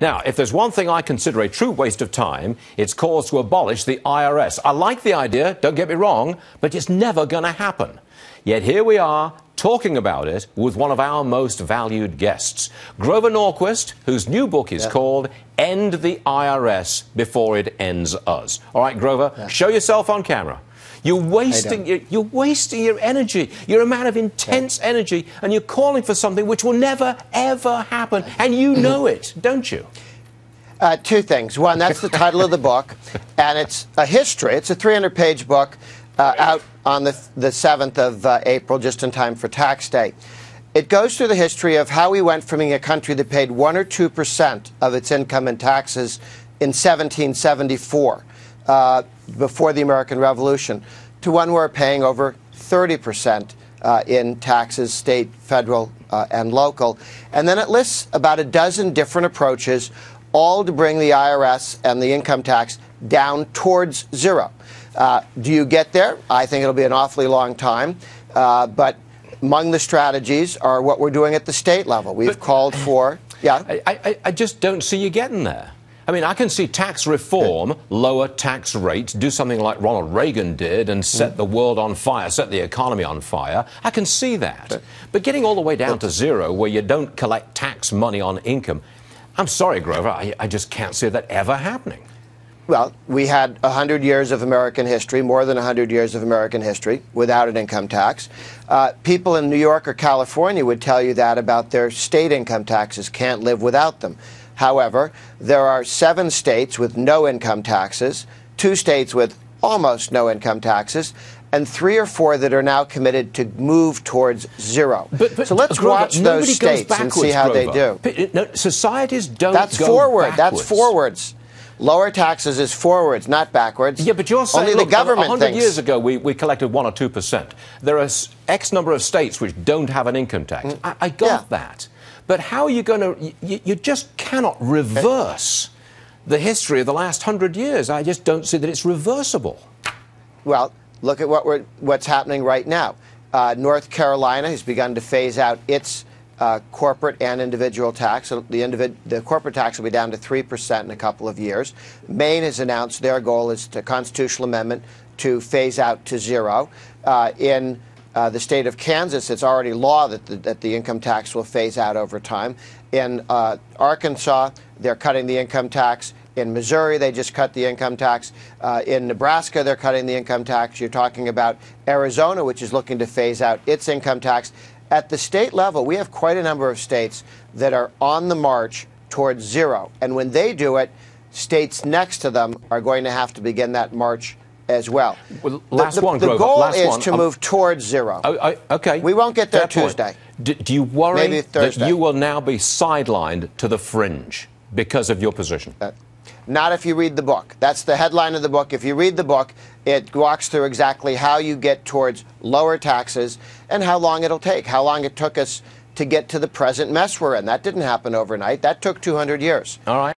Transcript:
Now, if there's one thing I consider a true waste of time, it's calls to abolish the IRS. I like the idea, don't get me wrong, but it's never going to happen. Yet here we are, talking about it with one of our most valued guests, Grover Norquist, whose new book is called End the IRS Before It Ends Us. All right, Grover, show yourself on camera. You're wasting your energy, your amount of intense energy, and you're calling for something which will never, ever happen. And you know it, don't you? Two things. One, that's the title of the book, and it's a history. It's a 300-page book out on the 7th of April, just in time for tax day. It goes through the history of how we went from being a country that paid 1 or 2% of its income in taxes in 1774, before the American Revolution, to one where we're paying over 30% in taxes, state, federal, and local. And then it lists about a dozen different approaches, all to bring the IRS and the income tax down towards zero. Do you get there? I think it'll be an awfully long time. But among the strategies are what we're doing at the state level. We've called for... I just don't see you getting there. I mean, I can see tax reform, lower tax rates, do something like Ronald Reagan did and set the world on fire, set the economy on fire. I can see that. But getting all the way down to zero, where you don't collect tax money on income, I'm sorry, Grover, I just can't see that ever happening. Well, we had 100 years of American history, more than 100 years of American history, without an income tax. People in New York or California would tell you that about their state income taxes, can't live without them. However, there are 7 states with no income taxes, 2 states with almost no income taxes, and 3 or 4 that are now committed to move towards zero. So let's watch those states and see how they do. No, societies don't That's go forward. backwards. That's forwards. Lower taxes is forwards, not backwards. Yeah, but you're saying, only look, the government 100 years ago we collected 1 or 2%. There are X number of states which don't have an income tax. I got that. But how are you going to... You just cannot reverse the history of the last 100 years. I just don't see that it's reversible. Well, look at what's happening right now. North Carolina has begun to phase out its corporate and individual tax. So the corporate tax will be down to 3% in a couple of years. Maine has announced their goal is a constitutional amendment to phase out to zero. In the state of Kansas, it's already law that the income tax will phase out over time. In Arkansas, they're cutting the income tax. In Missouri, they just cut the income tax. In Nebraska, they're cutting the income tax. You're talking about Arizona, which is looking to phase out its income tax. At the state level, we have quite a number of states that are on the march towards zero. And when they do it, states next to them are going to have to begin that march as well. The goal is to move towards zero. Okay. We won't get there Tuesday. Do you worry Maybe Thursday. that you will now be sidelined to the fringe because of your position? Not if you read the book. That's the headline of the book. If you read the book, it walks through exactly how you get towards lower taxes and how long it'll take, how long it took us to get to the present mess we're in. That didn't happen overnight. That took 200 years. All right.